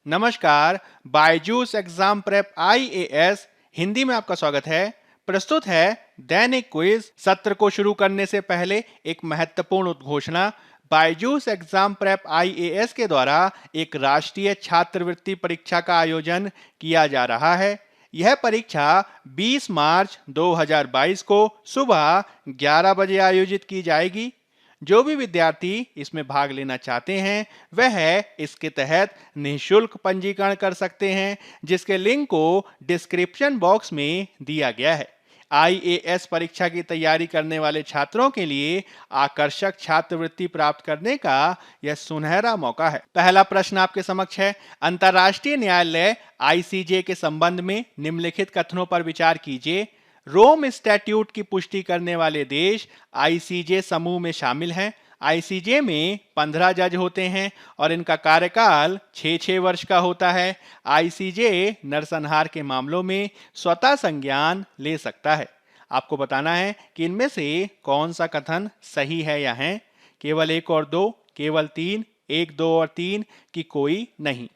नमस्कार। Byju's exam prep IAS Hindi में आपका स्वागत है। प्रस्तुत है दैनिक क्विज। सत्र को शुरू करने से पहले एक महत्वपूर्ण उद्घोषणा। बायजूस एग्जाम प्रेप आईएएस के द्वारा एक राष्ट्रीय छात्रवृत्ति परीक्षा का आयोजन किया जा रहा है। यह परीक्षा 20 मार्च 2022 को सुबह 11 बजे आयोजित की जाएगी। जो भी विद्यार्थी इसमें भाग लेना चाहते हैं वह इसके तहत निःशुल्क पंजीकरण कर सकते हैं, जिसके लिंक को डिस्क्रिप्शन बॉक्स में दिया गया है। आईएएस परीक्षा की तैयारी करने वाले छात्रों के लिए आकर्षक छात्रवृत्ति प्राप्त करने का यह सुनहरा मौका है। पहला प्रश्न आपके समक्ष है। अंतर्राष्ट्रीय न्यायालय आईसीजे के संबंध में निम्नलिखित कथनों पर विचार कीजिए। रोम स्टैट्यूट की पुष्टि करने वाले देश आईसीजे समूह में शामिल हैं। आईसीजे में 15 जज होते हैं और इनका कार्यकाल 6 वर्ष का होता है। आईसीजे नरसंहार के मामलों में स्वतः संज्ञान ले सकता है। आपको बताना है कि इनमें से कौन सा कथन सही है या है। केवल 1 और 2, केवल 3, 1, 2 और 3 की कोई नहीं।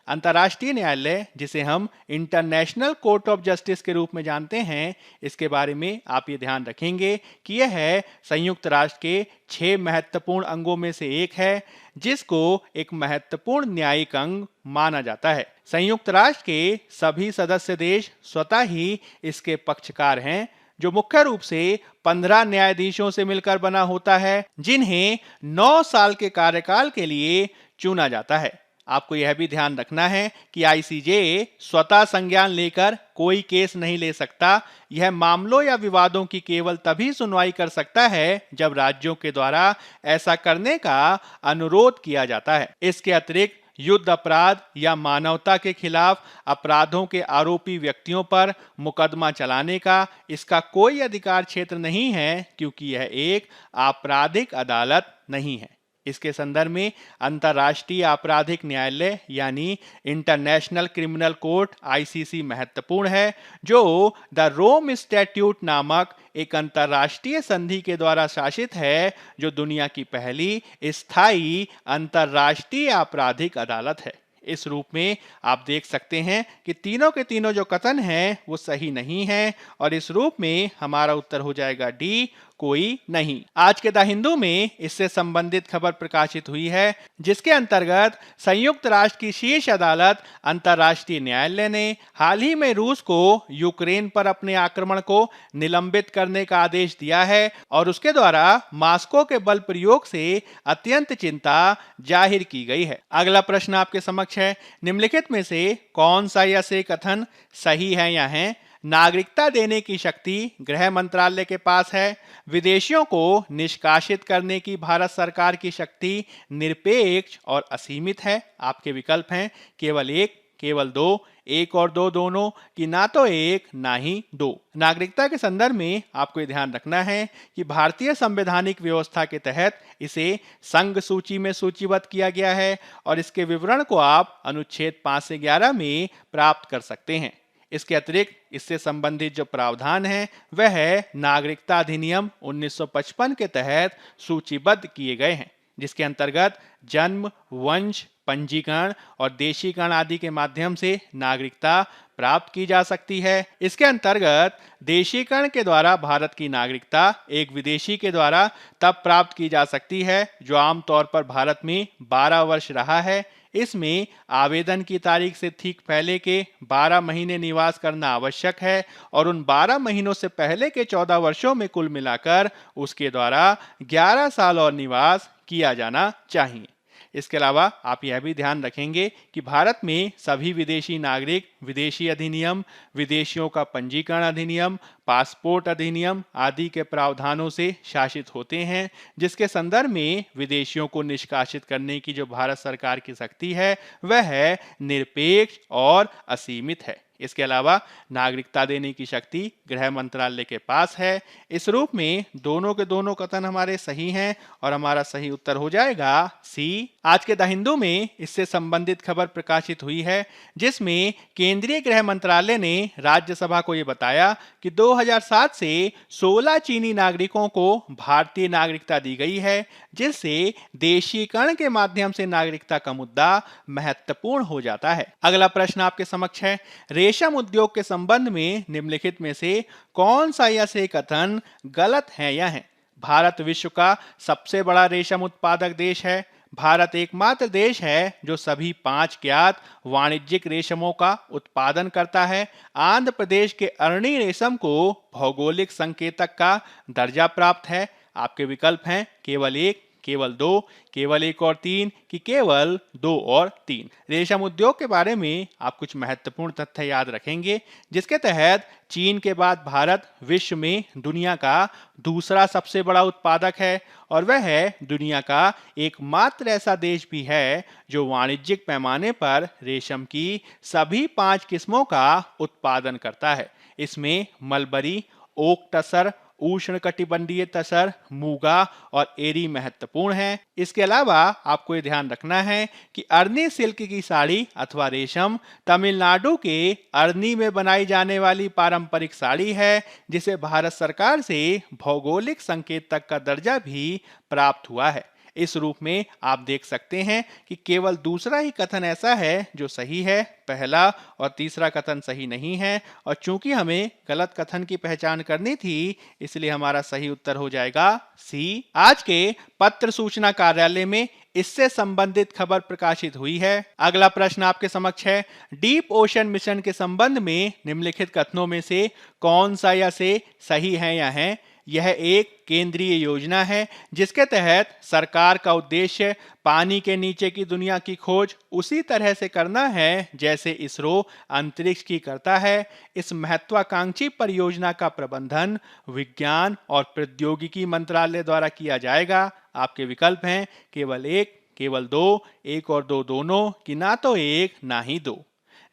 अंतर्राष्ट्रीय न्यायालय, जिसे हम इंटरनेशनल कोर्ट ऑफ जस्टिस के रूप में जानते हैं, इसके बारे में आप ये ध्यान रखेंगे कि यह है संयुक्त राष्ट्र के 6 महत्वपूर्ण अंगों में से एक है, जिसको एक महत्वपूर्ण न्यायिक अंग माना जाता है। संयुक्त राष्ट्र के सभी सदस्य देश स्वतः ही इसके पक्षकार हैं, जो मुख्य रूप से 15 न्यायाधीशों से मिलकर बना होता है, जिन्हें 9 साल के कार्यकाल के लिए चुना जाता है। आपको यह भी ध्यान रखना है कि आईसीजे स्वतः संज्ञान लेकर कोई केस नहीं ले सकता। यह मामलों या विवादों की केवल तभी सुनवाई कर सकता है जब राज्यों के द्वारा ऐसा करने का अनुरोध किया जाता है। इसके अतिरिक्त युद्ध अपराध या मानवता के खिलाफ अपराधों के आरोपी व्यक्तियों पर मुकदमा चलाने का इसका कोई अधिकार क्षेत्र नहीं है, क्योंकि यह एक आपराधिक अदालत नहीं है। इसके संदर्भ में अंतर्राष्ट्रीय आपराधिक न्यायालय यानी इंटरनेशनल क्रिमिनल कोर्ट आईसीसी महत्वपूर्ण है, जो द रोम स्टैट्यूट नामक एक अंतर्राष्ट्रीय संधि के द्वारा शासित है, जो दुनिया की पहली स्थायी अंतर्राष्ट्रीय आपराधिक अदालत है। इस रूप में आप देख सकते हैं कि तीनों के तीनों जो कथन हैं वो सही नहीं है, और इस रूप में हमारा उत्तर हो जाएगा डी, कोई नहीं। आज के द हिंदू में इससे संबंधित खबर प्रकाशित हुई है, जिसके अंतर्गत संयुक्त राष्ट्र की शीर्ष अदालत अंतर्राष्ट्रीय न्यायालय ने हाल ही में रूस को यूक्रेन पर अपने आक्रमण को निलंबित करने का आदेश दिया है, और उसके द्वारा मॉस्को के बल प्रयोग से अत्यंत चिंता जाहिर की गई है। अगला प्रश्न आपके समक्ष है। निम्नलिखित में से कौन सा या से कथन सही है या है। नागरिकता देने की शक्ति गृह मंत्रालय के पास है। विदेशियों को निष्कासित करने की भारत सरकार की शक्ति निरपेक्ष और असीमित है। आपके विकल्प हैं केवल 1, केवल 2, 1 और 2 दोनों की ना तो 1 ना ही 2। नागरिकता के संदर्भ में आपको ध्यान रखना है कि भारतीय संवैधानिक व्यवस्था के तहत इसे संघ सूची में सूचीबद्ध किया गया है, और इसके विवरण को आप अनुच्छेद 5 से 11 में प्राप्त कर सकते हैं। इसके अतिरिक्त इससे संबंधित जो प्रावधान है वह नागरिकता अधिनियम 1955 के तहत सूचीबद्ध किए गए हैं, जिसके अंतर्गत जन्म, वंश, पंजीकरण और देशीकरण आदि के माध्यम से नागरिकता प्राप्त की जा सकती है। इसके अंतर्गत देशीकरण के द्वारा भारत की नागरिकता एक विदेशी के द्वारा तब प्राप्त की जा सकती है जो आमतौर पर भारत में 12 वर्ष रहा है। इसमें आवेदन की तारीख से ठीक पहले के 12 महीने निवास करना आवश्यक है, और उन 12 महीनों से पहले के 14 वर्षों में कुल मिलाकर उसके द्वारा 11 साल और निवास किया जाना चाहिए। इसके अलावा आप यह भी ध्यान रखेंगे कि भारत में सभी विदेशी नागरिक विदेशी अधिनियम, विदेशियों का पंजीकरण अधिनियम, पासपोर्ट अधिनियम आदि के प्रावधानों से शासित होते हैं, जिसके संदर्भ में विदेशियों को निष्कासित करने की जो भारत सरकार की शक्ति है वह निरपेक्ष और असीमित है। इसके अलावा नागरिकता देने की शक्ति गृह मंत्रालय के पास है। इस रूप में दोनों के दोनों कथन हमारे सही हैं, और हमारा सही उत्तर हो जाएगा सी। आज के द हिंदू में इससे संबंधित खबर प्रकाशित हुई है, जिसमें केंद्रीय गृह मंत्रालय ने राज्यसभा को ये बताया कि 2007 से 16 चीनी नागरिकों को भारतीय नागरिकता दी गई है, जिससे देशीकरण के माध्यम से नागरिकता का मुद्दा महत्वपूर्ण हो जाता है। अगला प्रश्न आपके समक्ष है, रेशम उद्योग के संबंध में निम्नलिखित में से कौन सा या से कथन गलत है या है? भारत विश्व का सबसे बड़ा रेशम उत्पादक देश है। भारत एकमात्र देश है जो सभी 5 ज्ञात वाणिज्यिक रेशमों का उत्पादन करता है। आंध्र प्रदेश के अरणी रेशम को भौगोलिक संकेतक का दर्जा प्राप्त है। आपके विकल्प हैं केवल 1, केवल 2, केवल 1 और 3 कि केवल 2 और 3। रेशम उद्योग के बारे में आप कुछ महत्वपूर्ण तथ्य याद रखेंगे, जिसके तहत चीन के बाद भारत विश्व में दुनिया का दूसरा सबसे बड़ा उत्पादक है और वह दुनिया का एकमात्र ऐसा देश भी है जो वाणिज्यिक पैमाने पर रेशम की सभी 5 किस्मों का उत्पादन करता है। इसमें मलबरी, ओक टसर, उष्णकटिबंधीय तसर, मूगा और एरी महत्वपूर्ण है। इसके अलावा आपको ये ध्यान रखना है कि अरनी सिल्क की साड़ी अथवा रेशम तमिलनाडु के अरनी में बनाई जाने वाली पारंपरिक साड़ी है, जिसे भारत सरकार से भौगोलिक संकेतक का दर्जा भी प्राप्त हुआ है। इस रूप में आप देख सकते हैं कि केवल दूसरा ही कथन ऐसा है जो सही है, पहला और तीसरा कथन सही नहीं है। और चूंकि हमें गलत कथन की पहचान करनी थी, इसलिए हमारा सही उत्तर हो जाएगा सी। आज के पत्र सूचना कार्यालय में इससे संबंधित खबर प्रकाशित हुई है। अगला प्रश्न आपके समक्ष है, डीप ओशन मिशन के संबंध में निम्नलिखित कथनों में से कौन सा या से सही है या है? यह एक केंद्रीय योजना है जिसके तहत सरकार का उद्देश्य पानी के नीचे की दुनिया की खोज उसी तरह से करना है जैसे इसरो अंतरिक्ष की करता है। इस महत्वाकांक्षी परियोजना का प्रबंधन विज्ञान और प्रौद्योगिकी मंत्रालय द्वारा किया जाएगा। आपके विकल्प हैं केवल 1, केवल 2, 1 और 2 दोनों कि ना तो 1 ना ही 2।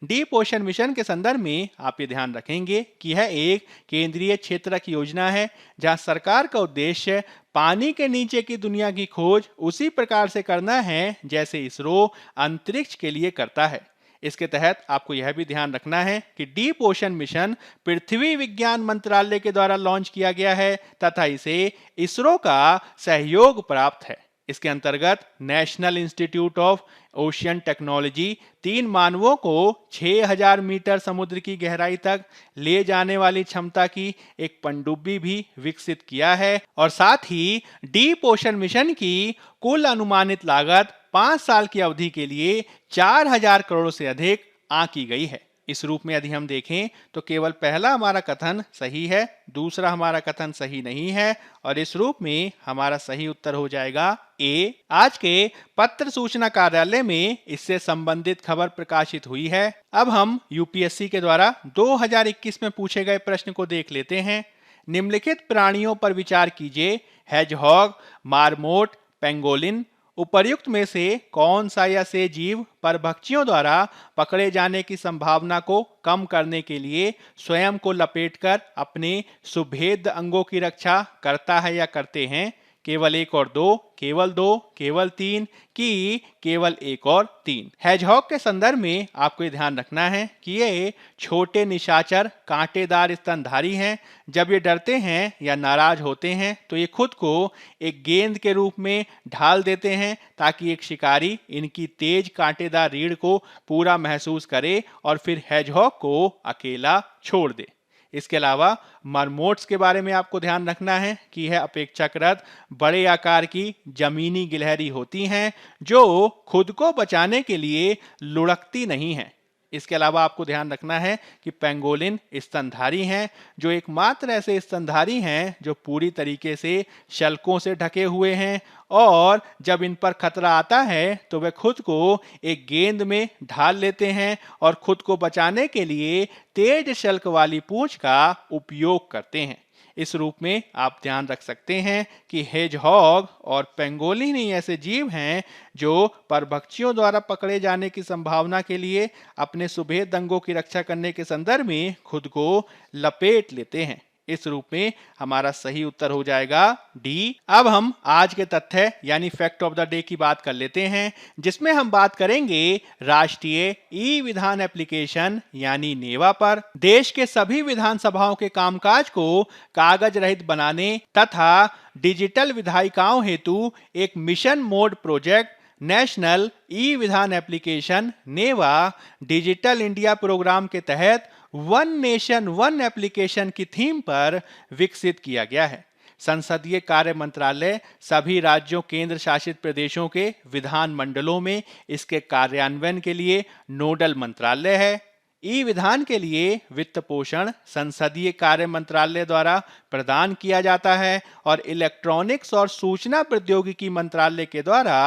डीप ओशन मिशन के संदर्भ में आप ये ध्यान रखेंगे कि यह एक केंद्रीय क्षेत्रक योजना है जहां सरकार का उद्देश्य पानी के नीचे की दुनिया की खोज उसी प्रकार से करना है जैसे इसरो अंतरिक्ष के लिए करता है। इसके तहत आपको यह भी ध्यान रखना है कि डीप ओशन मिशन पृथ्वी विज्ञान मंत्रालय के द्वारा लॉन्च किया गया है तथा इसे इसरो का सहयोग प्राप्त है। इसके अंतर्गत national institute of ocean technology 3 मानवों को 6000 मीटर समुद्र की गहराई तक ले जाने वाली क्षमता की एक पनडुब्बी भी विकसित किया है और साथ ही डीप ओशन मिशन की कुल अनुमानित लागत 5 साल की अवधि के लिए 4000 करोड़ से अधिक आंकी गई है। इस रूप में यदि हम देखें तो केवल पहला हमारा कथन सही है, दूसरा हमारा कथन सही नहीं है और इस रूप में हमारा सही उत्तर हो जाएगा ए। आज के पत्र सूचना कार्यालय में इससे संबंधित खबर प्रकाशित हुई है। अब हम यूपीएससी के द्वारा 2021 में पूछे गए प्रश्न को देख लेते हैं। निम्नलिखित प्राणियों पर विचार कीजिए, हेजहॉग, मार्मोट, पेंगोलिन। उपर्युक्त में से कौन सा या से जीव परभक्षियों द्वारा पकड़े जाने की संभावना को कम करने के लिए स्वयं को लपेटकर अपने सुभेद्य अंगों की रक्षा करता है या करते हैं? केवल 1 और 2, केवल 2, केवल 3 कि केवल 1 और 3। हेजहॉग के संदर्भ में आपको ये ध्यान रखना है कि ये छोटे निशाचर कांटेदार स्तनधारी हैं। जब ये डरते हैं या नाराज होते हैं तो ये खुद को एक गेंद के रूप में ढाल देते हैं ताकि एक शिकारी इनकी तेज कांटेदार रीढ़ को पूरा महसूस करे और फिर हेजहॉग को अकेला छोड़ दे। इसके अलावा मरमोट्स के बारे में आपको ध्यान रखना है कि यह अपेक्षाकृत बड़े आकार की जमीनी गिलहरी होती हैं जो खुद को बचाने के लिए लुढ़कती नहीं हैं। इसके अलावा आपको ध्यान रखना है कि पेंगोलिन स्तनधारी हैं, जो एकमात्र ऐसे स्तनधारी हैं जो पूरी तरीके से शल्कों से ढके हुए हैं और जब इन पर खतरा आता है तो वे खुद को एक गेंद में ढाल लेते हैं और खुद को बचाने के लिए तेज शल्क वाली पूंछ का उपयोग करते हैं। इस रूप में आप ध्यान रख सकते हैं कि हेजहॉग और पेंगोलिन ही ऐसे जीव हैं जो परभक्षियों द्वारा पकड़े जाने की संभावना के लिए अपने सुभेद्य अंगों की रक्षा करने के संदर्भ में खुद को लपेट लेते हैं। इस रूप में हमारा सही उत्तर हो जाएगा डी। अब हम आज के तथ्य यानी फैक्ट ऑफ द डे की बात कर लेते हैं, जिसमें हम बात करेंगे राष्ट्रीय ई विधान एप्लीकेशन यानी नेवा पर। देश के सभी विधानसभाओं के कामकाज को कागज रहित बनाने तथा डिजिटल विधायिकाओं हेतु एक mission mode project national e विधान एप्लीकेशन नेवा डिजिटल इंडिया प्रोग्राम के तहत वन नेशन वन एप्लीकेशन की थीम पर विकसित किया गया है। संसदीय कार्य मंत्रालय सभी राज्यों केंद्र शासित प्रदेशों के विधान मंडलों में इसके कार्यान्वयन के लिए नोडल मंत्रालय है। ई विधान के लिए वित्त पोषण संसदीय कार्य मंत्रालय द्वारा प्रदान किया जाता है और इलेक्ट्रॉनिक्स और सूचना प्रौद्योगिकी मंत्रालय के द्वारा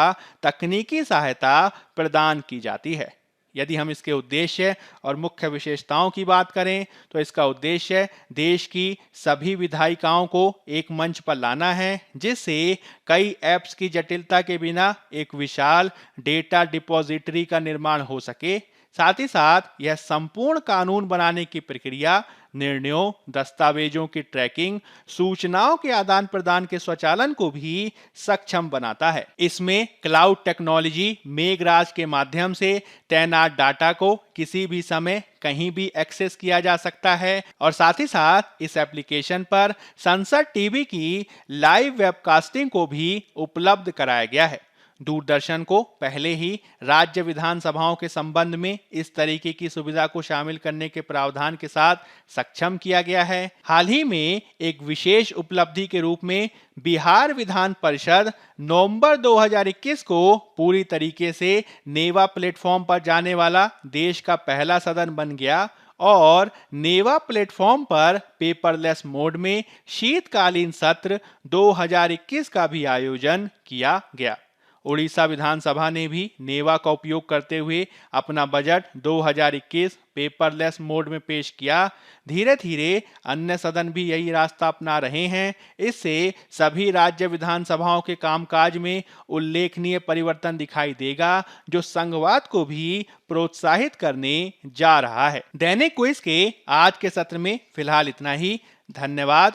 तकनीकी सहायता प्रदान की जाती है। यदि हम इसके उद्देश्य और मुख्य विशेषताओं की बात करें तो इसका उद्देश्य देश की सभी विधायिकाओं को एक मंच पर लाना है, जिससे कई ऐप्स की जटिलता के बिना एक विशाल डेटा डिपॉजिटरी का निर्माण हो सके। साथ ही साथ यह संपूर्ण कानून बनाने की प्रक्रिया, निर्णयों, दस्तावेजों की ट्रैकिंग, सूचनाओं के आदान प्रदान के स्वचालन को भी सक्षम बनाता है। इसमें क्लाउड टेक्नोलॉजी मेघराज के माध्यम से तैनात डाटा को किसी भी समय कहीं भी एक्सेस किया जा सकता है और साथ ही साथ इस एप्लीकेशन पर संसद टीवी की लाइव वेबकास्टिंग को भी उपलब्ध कराया गया है। दूरदर्शन को पहले ही राज्य विधानसभाओं के संबंध में इस तरीके की सुविधा को शामिल करने के प्रावधान के साथ सक्षम किया गया है। हाल ही में एक विशेष उपलब्धि के रूप में बिहार विधान परिषद नवंबर 2021 को पूरी तरीके से नेवा प्लेटफॉर्म पर जाने वाला देश का पहला सदन बन गया और नेवा प्लेटफॉर्म पर पेपरलेस मोड में शीतकालीन सत्र 2021 का भी आयोजन किया गया। उड़ीसा विधानसभा ने भी नेवा का उपयोग करते हुए अपना बजट 2021 पेपरलेस मोड में पेश किया। धीरे धीरे अन्य सदन भी यही रास्ता अपना रहे हैं। इससे सभी राज्य विधानसभाओं के कामकाज में उल्लेखनीय परिवर्तन दिखाई देगा, जो संघवाद को भी प्रोत्साहित करने जा रहा है। दैनिक क्विज के आज के सत्र में फिलहाल इतना ही। धन्यवाद।